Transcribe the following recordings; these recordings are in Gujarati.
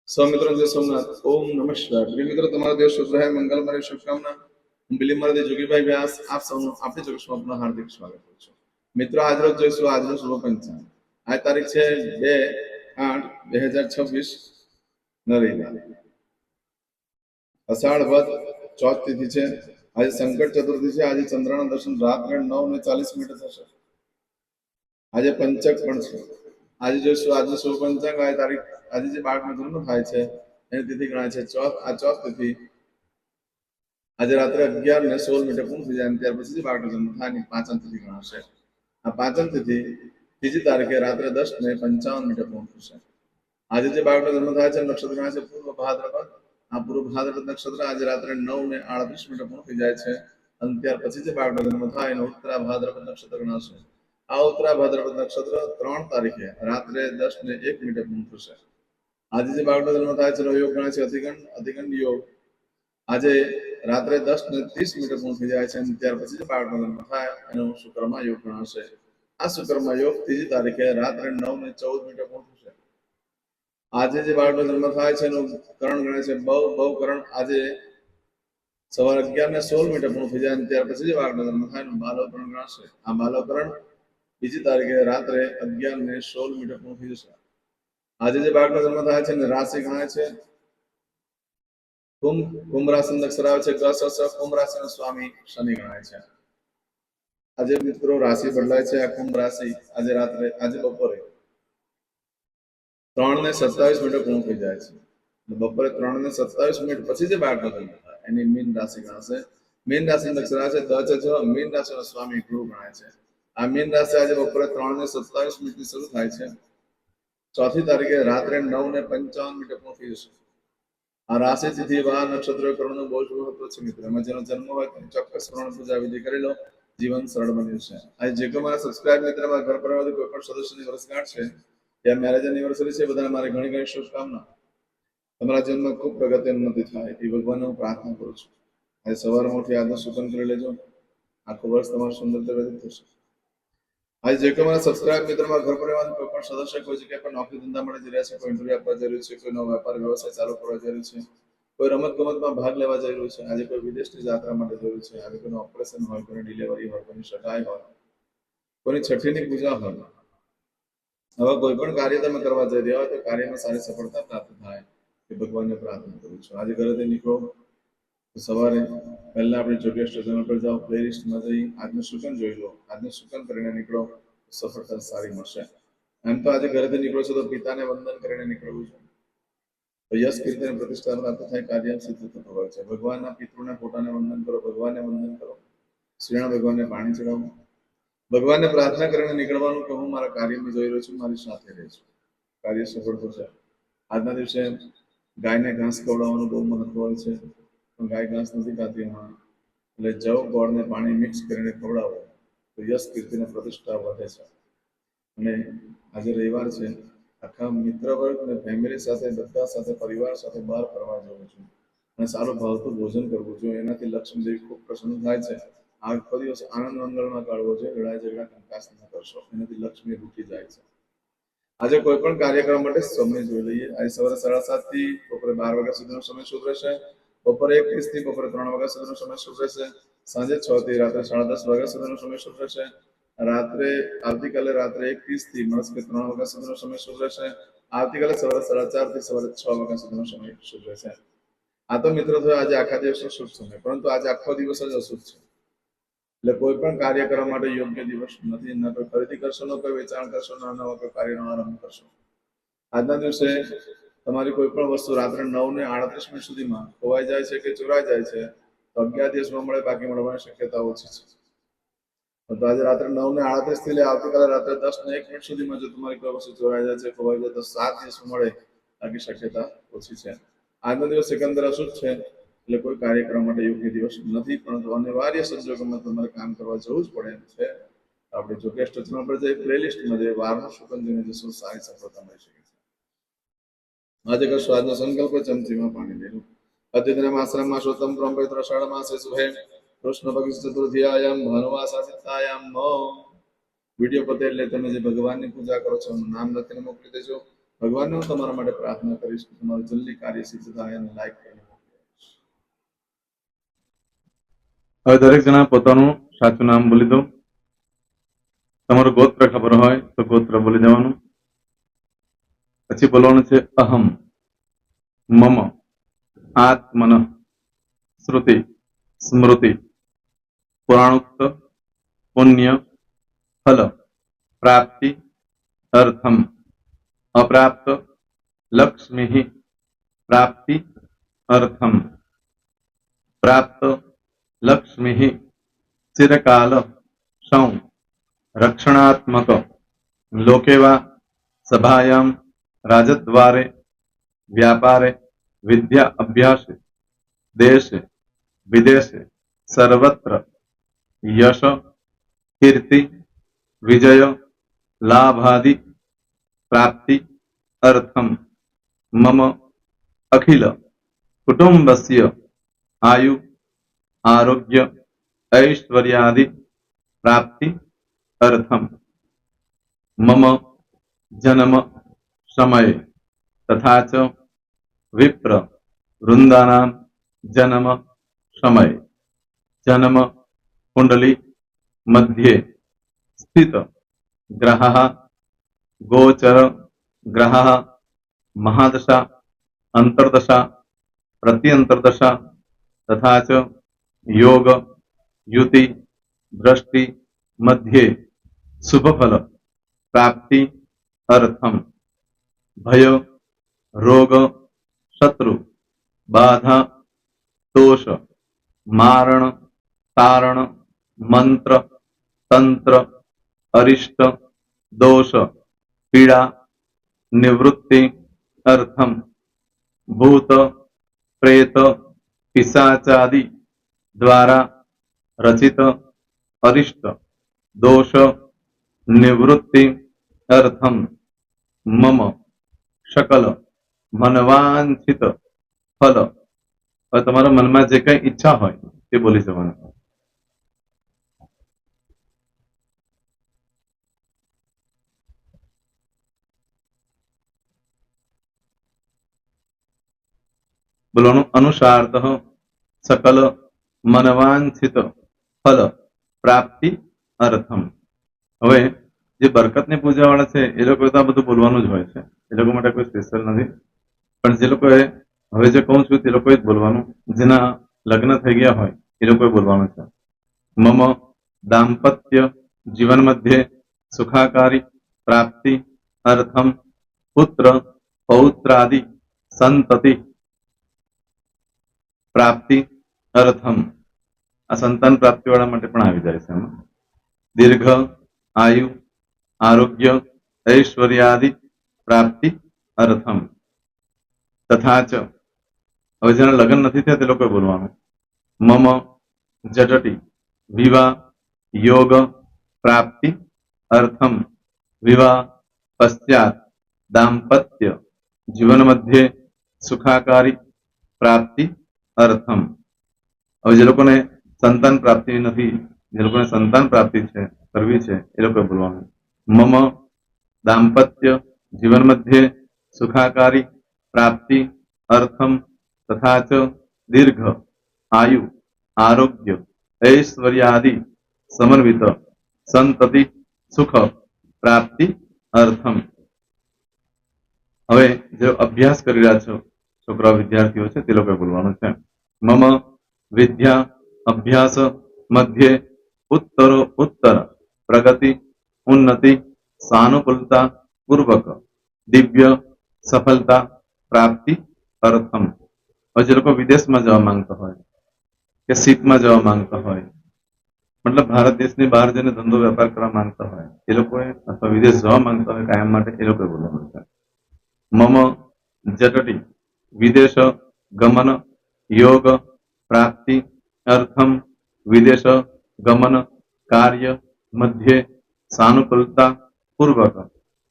સૌમિત્રો જય સોમનાથ. ઓમ નમઃ શિવાય. પ્રિય મિત્રો, તમારો દિવસ શુભ રહે, મંગલમય, શુભકામના. હું બિલીમરથી જોગીભાઈ વ્યાસ આપ સૌનું આપણી ચોકસમાં આપનું હાર્દિક સ્વાગત કરું છું. મિત્રો, આજરોજ જોઈશું આજનું શુભ પંચાંગ. આ તારીખ છે 2/8/2026 રવિવાર. અષાઢ વદ ચોથ તિથિ છે. આજે સંકટ ચતુર્થી છે. આજે ચંદ્રના દર્શન રાત્રે 9:40 થશે. આજે પંચક પણ છે. આજે જોઈશું આજનું શુભ પંચાંગ. આ તારીખ આજે જે બાળકનો જન્મ થાય છે એની તિથિ ગણાય છે ચોથ. આ ચોથ તિથિ આજે રાત્રે 11:16 પૂર્ણ થઈ જાય ત્યાર પછી જે બાળકનો જન્મ થાય એની પાંચમ તિથિ ગણાશે. આ પાંચમ તિથિ ત્રીજી તારીખે રાત્રે 10:55 પૂર્ણ થશે. આજે જે બાળકનો જન્મ થાય છે નક્ષત્ર ગણાય છે પૂર્વ ભાદ્રપદ. આ પૂર્વ ભાદ્રપદ નક્ષત્ર આજે રાત્રે 9:38 પૂર્ણ થઈ જાય છે અને ત્યાર પછી જે બાળકનો જન્મ થાય એનો ઉત્તરા ભાદ્રપદ નક્ષત્ર ગણાશે. આ ઉત્તરા ભાદ્રપદ નક્ષત્ર 3 તારીખે રાત્રે 10:01 પૂર્ણ થશે. આજે જે બાળકનો જન્મ થાય છે એનો યોગ ગણાય છે અધિગંડ યોગ. આજે રાત્રે 10:30 પૂર્ણ થઈ જાય છે અને ત્યાર પછી જે બાળકનો જન્મ થાય એનો શુક્રમા યોગ ગણાશે. આ શુક્રમા યોગ ત્રીજી તારીખે રાત્રે 9:14 પૂર્ણ થશે. આજે જે બાળકનો જન્મ થાય છે એનું કરણ ગણાય છે બહુકરણ. આજે સવારે 11:16 પૂર્ણ થઈ જાય અને ત્યાર પછી જે બાળકનો જન્મ થાય એનું બાલવકરણ ગણાશે. આ બાલવકરણ બીજી તારીખે રાત્રે 11:16 પૂર્ણ થઈ જશે. આજે જે બાળકનો જન્મ થાય છે એને રાશિ ગણાય છે કુંભ રાશિ અક્ષર આવે છે કુંભ રાશિનો સ્વામી શનિ ગણાય છે. આજે મિત્રો રાશિ બદલાય છે. આ કુંભ રાશિ આજે બપોરે 3:27 પૂર્ણ થઈ જાય છે. બપોરે 3:27 પછી જે બાળકનો જન્મ થાય એની મીન રાશિ ગણાશે. મીન રાશિ અક્ષર આવે છે દ છે. મીન રાશિનો સ્વામી ગુરુ ગણાય છે. આ મીન રાશિ આજે બપોરે 3:27 થી શરૂ થાય છે. ચોથી તારીખે રાત્રે 9:55 પૂર્ણ થઈ જશે. આ રાશિ તિથિ વા નક્ષત્ર કરણનું બહુ જ મહત્વ છે મિત્રો. એમાં જેનો જન્મ હોય તેની ચોક્કસ કર્ણ પૂજા વિધિ કરી લો, જીવન સરળ બન્યું છે. આજે જે કોઈ મારા સબસ્ક્રાઇબ મિત્ર મારા ઘર પરિવારમાંથી કોઈ પણ સદસ્યની વર્ષગાંઠ છે યા મેરેજ એનિવર્સરી છે, બધાને મારી ઘણી ઘણી શુભકામના. તમારા જીવનમાં ખૂબ પ્રગતિ ઉન્નતિ થાય એ ભગવાનને હું પ્રાર્થના કરું છું. આજે સવારમાં ઉઠી આજનો સુકન કરી લેજો. આખું વર્ષ તમારું સુંદર વ્યતીત થશે. આજે જે કોઈ મારા સબસ્ક્રાઇબ મિત્રમાં ઘર પરિવારનો કોઈ પણ સદસ્ય કોઈ જગ્યાએ પર નોકરી ધંધા માટે જઈ રહ્યા છે, કોઈ ઇન્ટરવ્યુ આપવા જઈ રહ્યું છે, કોઈ નવો વેપાર વ્યવસાય ચાલુ કરવા જઈ રહ્યું છે, કોઈ રમત ગમતમાં ભાગ લેવા જઈ રહ્યું છે, આજે કોઈ વિદેશની યાત્રા માટે જઈ રહ્યું છે, આજે કોઈનું ઓપરેશન હોય, કોઈની ડિલિવરી હોય, કોઈની સગાઈ હોય, કોઈની છઠ્ઠીની પૂજા હોય, હવે કોઈ પણ કાર્ય તમે કરવા જઈ રહ્યા હોય તો કાર્યમાં સારી સફળતા પ્રાપ્ત થાય એ ભગવાનને પ્રાર્થના કરું છું. આજે ઘરેથી નીકળો તો સવારે પહેલા આપણી જોગેશ ચેનલ પર જાઓ, પ્લેલિસ્ટમાં જઈ આજનું સુકન જોઈ લો. આજનું સુકન કરીને નીકળો તો સફળતા સારી મળશે. એમ તો આજે ઘરેથી નીકળો છો તો પિતાને વંદન કરીને નીકળવું છે તો યશ કીર્તિ અને પ્રતિષ્ઠા પ્રાપ્ત થાય, કાર્ય સિદ્ધ થતું હોય છે. ભગવાનના પિતૃને પોતાને વંદન કરો, ભગવાનને વંદન કરો, શ્રીણ ભગવાનને પાણી ચડાવો, ભગવાનને પ્રાર્થના કરીને નીકળવાનું કે હું મારા કાર્યમાં જોઈ રહ્યો છું, મારી સાથે રહીશું, કાર્ય સફળ થશે. આજના દિવસે ગાયને ઘાસ ખવડાવવાનું બહુ મહત્વ હોય છે, પણ ગાય ઘાસ નથી ખાતી હમણાં, એટલે જવ ગોળને પાણી મિક્સ કરીને ખવડાવો તો યશ કીર્તિને પ્રતિષ્ઠા વધે છે. અને આજે રવિવાર છે, આખા મિત્ર વર્ગ અને ફેમિલી સાથે બધા સાથે પરિવાર સાથે બહાર ફરવા જવું છું અને સારું ભાવતું ભોજન કરવું જોઈએ. એનાથી લક્ષ્મીદેવી ખૂબ પ્રસન્ન થાય છે. આખો દિવસ આનંદ મંગળમાં કાઢવો જોઈએ. લડાઈ ઝઘડા કંકાસ ન કરશો, એનાથી લક્ષ્મી રૂઠી જાય છે. આજે કોઈ પણ કાર્યક્રમ માટે સમય જોઈ લઈએ. આજે સવારે 7:30 થી બપોરે 12 વાગ્યા સુધીનો સમય શુભ રહેશે. બપોરે 1:30 થી બપોરે 3 વાગ્યા સુધીનો સમય શુભ રહેશે. સાંજે 6 થી રાત્રે 10:30 વાગ્યા સુધીનો સમય શુભ રહેશે. આવતીકાલે રાત્રે 1:30 થી મળસ્કે 3 વાગ્યા સુધીનો સમય શુભ રહેશે. આવતીકાલે સવારે 4:30 થી સવારે 6 વાગ્યા સુધીનો સમય શુભ રહેશે. આ તો મિત્રો થયો આજે આખા દિવસનો શુભ સમય, પરંતુ આજે આખો દિવસ જ અશુભ છે. એટલે કોઈ પણ કાર્ય કરવા માટે યોગ્ય દિવસ નથી. ન કોઈ ખરીદી કરશો, ન કોઈ વેચાણ કરશો, ન નવા કોઈ કાર્યનો આરંભ કરશો. આજના દિવસે તમારી કોઈ પણ વસ્તુ રાત્રે 9:38 સુધીમાં ખોવાઈ જાય છે કે ચોરાઈ જાય છે તો 11 દિવસમાં મળે, બાકી મળવાની શક્યતા ઓછી છે. તો આજે રાત્રે 9:38 થી લઈ આવતીકાલે રાત્રે 10:01 સુધીમાં જો તમારી કોઈ વસ્તુ ચોરાઈ જાય છે, ખોવાઈ જાય તો 7 દિવસમાં મળે, બાકી શક્યતા ઓછી છે. આજનો દિવસ સિકંદર અશુભ છે, એટલે કોઈ કાર્યક્રમ માટે યોગ્ય દિવસ નથી, પરંતુ અનિવાર્ય સંજોગોમાં તમારે કામ કરવા જવું જ પડે એમ છે. આપણે જોગેશ ચેનલ પર જઈ પ્લેલિસ્ટમાં જઈ વારનું શુકન જોઈને જશું, સારી સફળતા મળી શકે છે. આજે કરશો આજનો સંકલ્પ, ચમચીમાં પાણી લેવું. અતિથિના આશ્રમમાં શોતમ બ્રહ્મ પવિત્ર અષાઢ માસે શુભે કૃષ્ણ પક્ષ ચતુર્થીયાયામ ભાનુવાસાદિત્યાયામ વિડીયો પતે એટલે તમે જે ભગવાનની પૂજા કરો છો એનું નામ લખીને મોકલી દેજો. ભગવાનને હું તમારા માટે પ્રાર્થના કરીશ કે તમારું જલ્દી કાર્ય સિદ્ધ થાય અને લાઈક કરીને મોકલીશ. હવે દરેક જણા પોતાનું સાચું નામ બોલી દો. તમારું ગોત્ર ખબર હોય તો ગોત્ર બોલી દેવાનું. પછી બોલવાનું છે અહમ મમ આત્મન શ્રુતિ સ્મૃતિ પુરાણોક્ત પુણ્ય ફલ પ્રાપ્તિ અર્થમ અપ્રાપ્ત લક્ષ્મી પ્રાપ્તિ અર્થમ પ્રાપ્ત લક્ષ્મી ચિરકાલ સૌ રક્ષણાત્મક લોકેવા સભાયામ રાજદ્વારે વ્યાપારે વિદ્યા અભ્યાસે દેશે વિદેશે સર્વત્ર યશ કીર્તિ વિજય લાભાદि પ્રાપ્તિ અર્થમ મમ અખિલ કુટુંબસ્ય આયુ આરોગ્ય ऐश्वर्यादि प्राप्ति अर्थम मम जन्म समय तथा च विप्र वृंदानां जन्म समय जन्म कुंडली मध्ये स्थित ग्रहः गोचर ग्रहः महादशा अंतर्दशा प्रत्यंतर्दशा तथा च योग युति दृष्टि मध्ये शुभ फल प्राप्ति अर्थम भय रोग शत्रु बाधा दोष मारण तारण मंत्र तंत्र अरिष्ट दोष पीड़ा निवृत्ति अर्थम भूत प्रेत पिशाचादि द्वारा रचित अरिष्ट दोष निवृत्ति अर्थम मम सकल मनवांछित फल और तुम्हारा मन में जे कई इच्छा हो बोली जवान बोलो अनुसारत सकल मनवांछित फल प्राप्ति अर्थम હવે જે બરકતની પૂજા વાળા છે એ લોકો તો આ બધું બોલવાનું જ હોય છે, એ લોકો માટે કોઈ સ્પેશિયલ નથી. પણ જે લોકોએ હવે જે કહું છું તે લોકોએ જ બોલવાનું, જેના લગ્ન થઈ ગયા હોય એ લોકોએ બોલવાનું છે. મમ દાંપત્ય જીવન મધ્યે સુખાકારી પ્રાપ્તિ અર્થમ પુત્ર પૌત્રાદિ સંતતિ પ્રાપ્તિ અર્થમ આ સંતાન પ્રાપ્તિ વાળા માટે પણ આવી જાય છે. એમાં દીર્ઘ आयु आरोग्य ऐश्वर्यादि प्राप्ति अर्थम तथा च હવે જેના લગ્ન નથી થયા તે લોકોએ બોલવાનું મમ જટટી વિવાહ યોગ પ્રાપ્તિ અર્થમ વિવાહ પશ્ચાત દાંપત્ય જીવન મધ્યે સુખાકારી પ્રાપ્તિ અર્થમ હવે જે લોકોને સંતાન પ્રાપ્તિ નથી, જે લોકોને સંતાન પ્રાપ્તિ છે કરવી છે એ લોકોએ બોલવાનું મમ દાંપત્ય જીવન મધ્યે સુખાકારી પ્રાપ્તિ અર્થમ તથા ચ દીર્ઘ આયુ આરોગ્ય ऐश्वर्यादि समन्वित संतति सुख प्राप्ति अर्थम હવે જે અભ્યાસ કરી રહ્યા છો છોકરા વિદ્યાર્થીઓ છે તે લોકોએ બોલવાનું છે મમ વિદ્યા અભ્યાસ મધ્યે उत्तरो उत्तर प्रगति उन्नति सानुकूलता पूर्वक दिव्य सफलता प्राप्ति अर्थम और जो लोग विदेश में जवा मांगता हो कि सीट में जवा मांगता हो मतलब भारत देश ने बहार जने धंधो व्यापार करवा मांगता हो ये लोग अथवा विदेश जवा मांगता हो कायम माटे ये लोग बोलवानुं मम जटटी विदेश गमन योग प्राप्ति अर्थम विदेश गमन कार्य मध्य सानुकूलता पूर्वक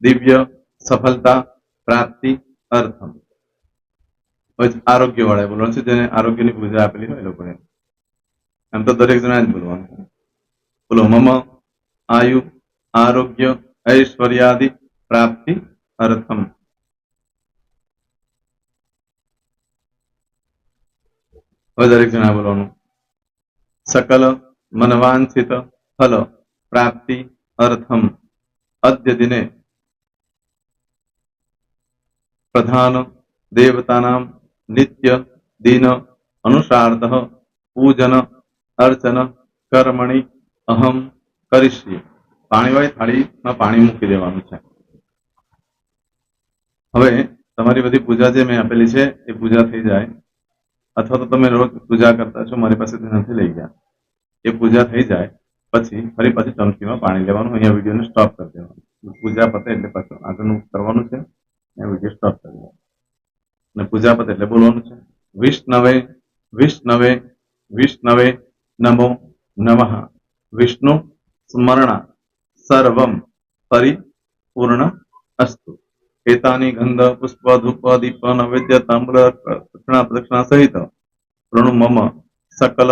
दिव्य सफलता प्राप्ति अर्थम आरोग्य वाला बोलવાનું છે જેને આરોગ્યની પૂજા આપેલી હોય એ લોકોએ એમ તો દરેક જણા જ બોલવાનું છે. બોલો મમ આયુ આરોગ્ય ऐश्वर्यादि प्राप्ति अर्थम હવે દરેક જણા બોલવાનું. સકલ મનવાંછિત ફલ પ્રાપ્તિ અર્થમ અદ્ય દિને પ્રધાન દેવતાનામ નિત્ય દિન અનુસાર્થ પૂજન અર્ચન કર્મણિ અહમ કરીશ્યે. પાણીવાળી થાળીમાં પાણી મૂકી દેવાનું છે. હવે તમારી બધી પૂજા જે મેં આપેલી છે એ પૂજા થઈ જાય, અથવા તો તમે રોજ પૂજા કરતા છો, મારી પાસેથી નથી લઈ ગયા, એ પૂજા થઈ જાય પછી ફરી પાછી ચમચીમાં પાણી લેવાનું. અહીંયા વિડીયોને સ્ટોપ કરી દેવાનું. પૂજા પતે એટલે પાછું આગળનું કરવાનું છે. અહીંયા વિડીયો સ્ટોપ કરી દેવાનો અને પૂજા પતે એટલે બોલવાનું છે વિષ્ણવે વિષ્ણવે વિષ્ણવે નમો નમઃ વિષ્ણુ સ્મરણા સર્વમ પરિપૂર્ણ અસ્તુ. એતાની ગંધ પુષ્પ ધૂપ દીપ નૈવેદ્ય તાંબૂલ પ્રદક્ષિણા સહિત પ્રણુ મમ સકલ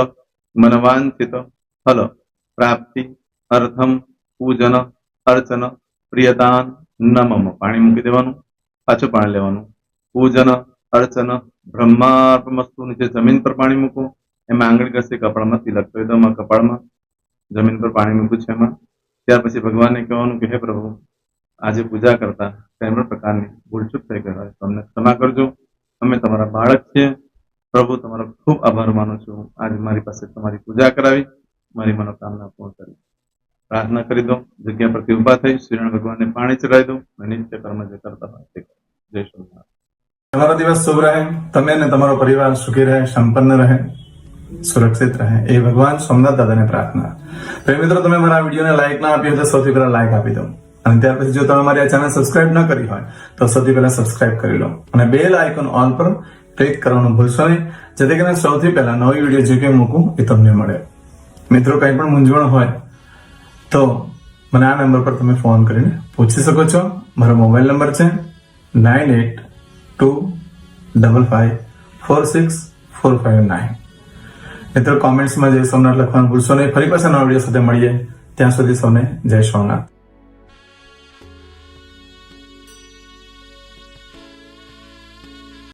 મનવાંછિત ફલ પ્રાપ્તિ અર્થમ પૂજન અર્ચન પ્રિયતાન ન મમ. પાણી મૂકી દેવાનું, પાછું પાણી લેવાનું. પૂજન અર્ચન બ્રહ્માર્પણમસ્તુ. નીચે જમીન પર પાણી મૂકો, એમાં આંગળી ઘસી કપાળમાં તિલક કરી દો. કપાળમાં જમીન પર પાણી મૂક્યું છે એમાં. ત્યાર પછી ભગવાનને કહેવાનું કે હે પ્રભુ, આજે પૂજા કરતા કઈ પણ પ્રકારની ભૂલચૂક થઈ ગઈ હોય તો અમને ક્ષમા કરજો. અમે તમારા બાળક છીએ પ્રભુ, તમારો ખૂબ આભાર માનું છું. આજે મારી પાસે તમારી પૂજા કરાવી, મારી મનોકામના પૂર્ણ કરી. પ્રાર્થના કરી દો. જગ્યા પરથી ઉભા થઈ શ્રીનારાયણ ભગવાનને પાણી ચડાવી દો અને નિત્ય કર્મ જે કરતા હોય તે કરો. જય સ્વામિનારાયણ. તમારો દિવસ શુભ રહે, તમે અને તમારો પરિવાર સુખી રહે, સંપન્ન રહે, સુરક્ષિત રહે, એ ભગવાન સોમનાથ દાદાને પ્રાર્થના. તો મિત્રો, તમે મારા વિડીયોને લાઈક ના આપી હોય તો સૌથી પહેલા લાઈક આપી દો, અને ત્યાર પછી જો તમે મારી આ ચેનલ સબસ્ક્રાઇબ ન કરી હોય તો સૌથી પહેલા સબસ્ક્રાઇબ કરી લો અને બેલ આઇકોન ઓલ પર ક્લિક કરવાનું ભૂલશો નહીં, જેથી કરીને સૌથી પહેલા નવી વિડીયો જે કંઈ મૂકું એ તમને મળે. મિત્રો, કંઈ પણ મૂંઝવણ હોય તો મને આ નંબર પર તમે ફોન કરીને પૂછી શકો છો. મારો મોબાઈલ નંબર છે 9825546459. મિત્રો, કોમેન્ટ્સમાં જય સોમનાથ લખવાનું ભૂલશો નહીં. ફરી પાછા નવા વિડીયો સાથે મળીએ. ત્યાં સુધી સૌને જય સોમનાથ.